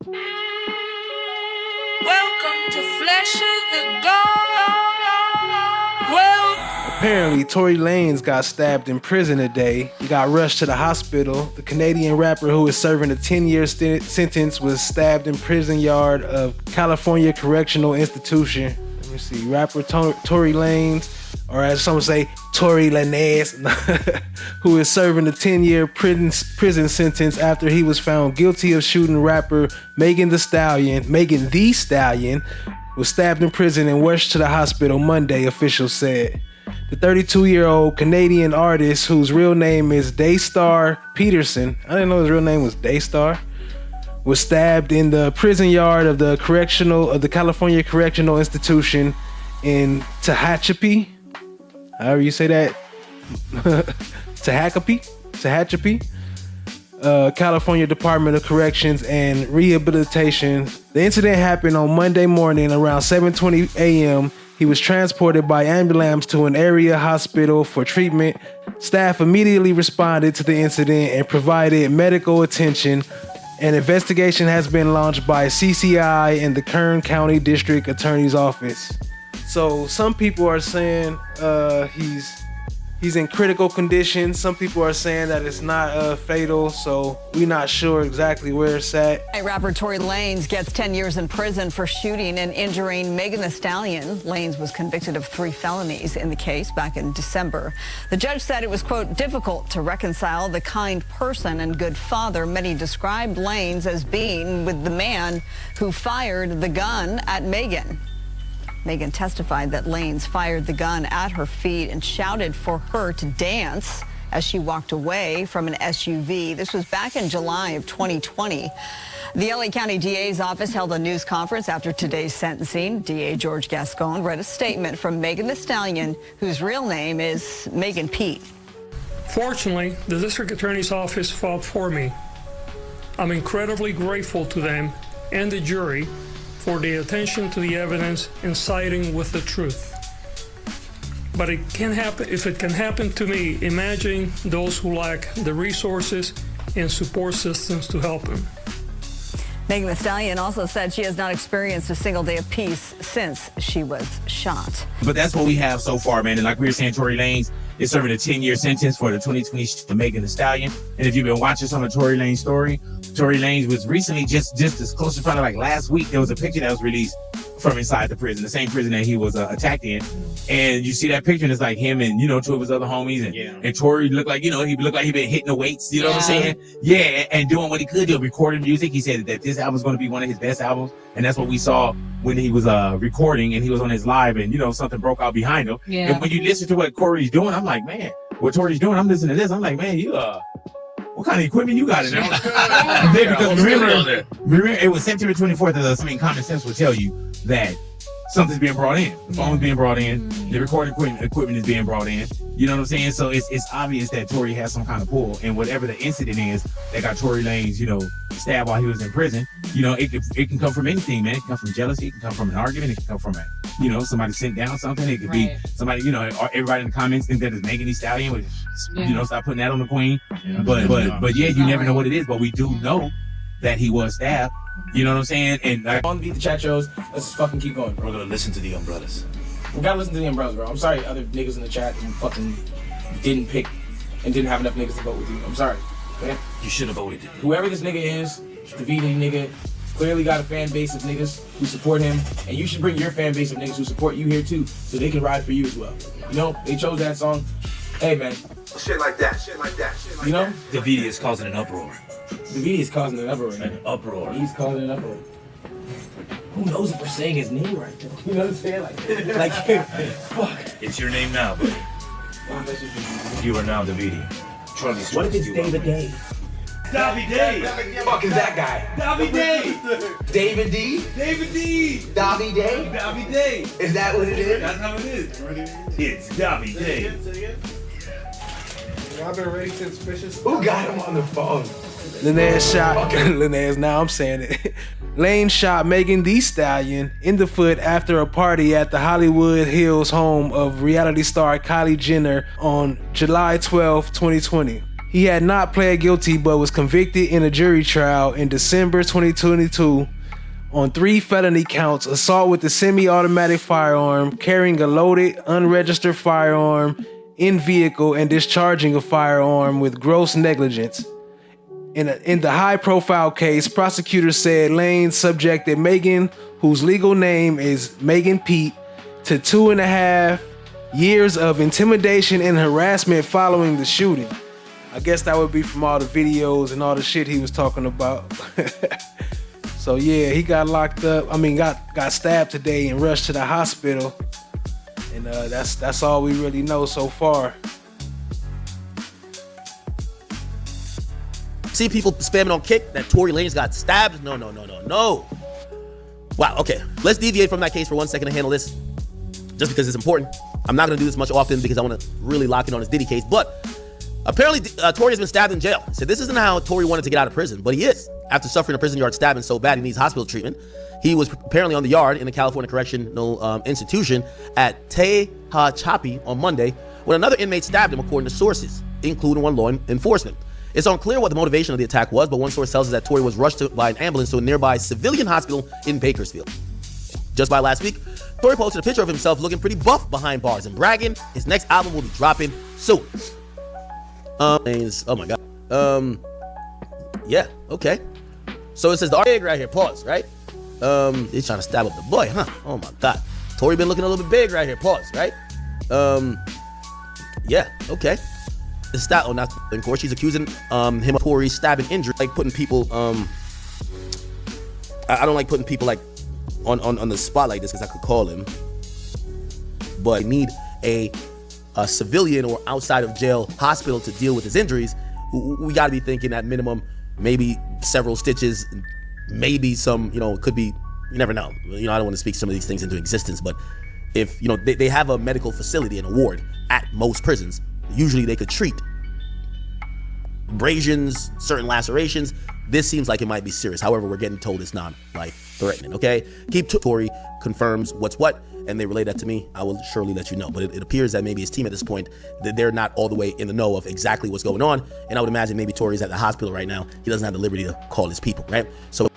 Welcome to Flesh of the God. Well, apparently, Tory Lanez got stabbed in prison today. He got rushed to the hospital. The Canadian rapper who is serving a 10-year sentence was stabbed in prison yard of California Correctional Institution. Let me see. Rapper Tory Lanez, or as some say, Tory Lanez, who is serving a 10-year prison sentence after he was found guilty of shooting rapper Megan Thee Stallion, was stabbed in prison and rushed to the hospital Monday, officials said. The 32-year-old Canadian artist, whose real name is Daystar Peterson, I didn't know his real name was Daystar, was stabbed in the prison yard of the California Correctional Institution in Tehachapi. However you say that. Tehachapi. California Department of Corrections and Rehabilitation. The incident happened on Monday morning around 7:20 a.m. He was transported by ambulance to an area hospital for treatment. Staff immediately responded to the incident and provided medical attention. An investigation has been launched by CCI and the Kern County District Attorney's Office. So some people are saying he's in critical condition. Some people are saying that it's not fatal, so we're not sure exactly where it's at. Rapper Tory Lanez gets 10 years in prison for shooting and injuring Megan Thee Stallion. Lanez was convicted of 3 felonies in the case back in December. The judge said it was, quote, difficult to reconcile the kind person and good father many described Lanez as being with the man who fired the gun at Megan. Megan testified that Lanez fired the gun at her feet and shouted for her to dance as she walked away from an SUV. This was back in July of 2020. The LA County DA's office held a news conference after today's sentencing. DA George Gascon read a statement from Megan Thee Stallion, whose real name is Megan Pete. Fortunately, the district attorney's office fought for me. I'm incredibly grateful to them and the jury for the attention to the evidence and siding with the truth. But it can happen. If it can happen to me, imagine those who lack the resources and support systems to help them. Megan Thee Stallion also said she has not experienced a single day of peace since she was shot. But that's what we have so far, man. And like we were saying, Tory Lanez is serving a 10-year sentence for the 2020 to Megan Thee Stallion. And if you've been watching some of Tory Lanez story, Tory Lanez was recently, just as close to probably like last week, there was a picture that was released from inside the prison, the same prison that he was attacked in. And you see that picture and it's like him and, 2 of his other homies. And Tory looked like, he looked like he'd been hitting the weights, you know what I'm saying? Yeah, and doing what he could do, recording music. He said that this album was going to be one of his best albums. And that's what we saw when he was recording and he was on his live and, something broke out behind him. Yeah. And when you listen to what Corey's doing, I'm like, man, what Tory's doing, I'm listening to this. I'm like, man, what kind of equipment you got in there? Because remember, it was September 24th. Common sense would tell you that something's being brought in. The phone's being brought in. The recording equipment is being brought in. You know what I'm saying? So it's obvious that Tory has some kind of pull. And whatever the incident is that got Tory Lanez, stabbed while he was in prison, it can come from anything, man. It can come from jealousy. It can come from an argument. It can come from somebody sent down something. It could be somebody, everybody in the comments think that it's Megan Thee Stallion, which, stop putting that on the queen. Yeah. But yeah, you never know what it is. But we do know that he was stabbed. You know what I'm saying? And on Beat the Chat shows, let's just fucking keep going. We're gonna listen to the Young Brothers. We gotta listen to the Young Brothers, bro. I'm sorry, other niggas in the chat who fucking didn't pick and didn't have enough niggas to vote with you. I'm sorry. Okay? You should have voted. Whoever this nigga is, the VD nigga, clearly got a fan base of niggas who support him, and you should bring your fan base of niggas who support you here too, so they can ride for you as well. They chose that song. Hey, man. Shit like that. The VD is causing an uproar. The VD is causing an uproar. An uproar. He's causing an uproar. Who knows if we're saying his name right, though? You know what I'm saying? Like fuck. It's your name now, buddy. You are now the VD. What if it's David Day? David Day. Fuck is that guy? David Day. David D? David D. David Day? David Day. Is that what it is? That's how it is. It's David Day. I've been ready since Vicious. Who got him on the phone? Lanez shot Megan Thee Stallion in the foot after a party at the Hollywood Hills home of reality star Kylie Jenner on July 12, 2020. He had not pled guilty but was convicted in a jury trial in December 2022 on 3 felony counts: assault with a semi-automatic firearm, carrying a loaded, unregistered firearm in vehicle, and discharging a firearm with gross negligence. In the high-profile case, prosecutors said Lane subjected Megan, whose legal name is Megan Pete, to 2.5 years of intimidation and harassment following the shooting. I guess that would be from all the videos and all the shit he was talking about. So yeah, he got locked up. Got stabbed today and rushed to the hospital. And that's all we really know so far. See people spamming on Kick that Tory Lanez got stabbed? No. Wow, okay. Let's deviate from that case for 1 second to handle this, just because it's important. I'm not going to do this much often because I want to really lock in on his Diddy case. But apparently, Tory has been stabbed in jail. So this isn't how Tory wanted to get out of prison, but he is. After suffering a prison yard stabbing so bad he needs hospital treatment, he was apparently on the yard in the California Correctional Institution at Tehachapi on Monday when another inmate stabbed him, according to sources, including one law enforcement. It's unclear what the motivation of the attack was, but one source tells us that Tory was rushed by an ambulance to a nearby civilian hospital in Bakersfield. Just by last week, Tory posted a picture of himself looking pretty buff behind bars and bragging his next album will be dropping soon. Oh my God. Yeah, okay. So it says the big right here, pause, right? He's trying to stab up the boy, huh? Oh my God. Tory been looking a little bit big right here, pause, right? Yeah, okay. The stat, not in court, she's accusing him of Tory stabbing injury, like putting people, I don't like putting people like on the spot like this because I could call him, but I need a civilian or outside of jail hospital to deal with his injuries. We got to be thinking at minimum, maybe several stitches, maybe some, it could be, you never know. I don't want to speak some of these things into existence, but if, they have a medical facility and a ward at most prisons, usually they could treat abrasions, certain lacerations. This seems like it might be serious. However, we're getting told it's not life-threatening, okay? Keep Tory confirms what's what, and they relay that to me. I will surely let you know. But it appears that maybe his team at this point, that they're not all the way in the know of exactly what's going on. And I would imagine maybe Tory's at the hospital right now. He doesn't have the liberty to call his people, right? So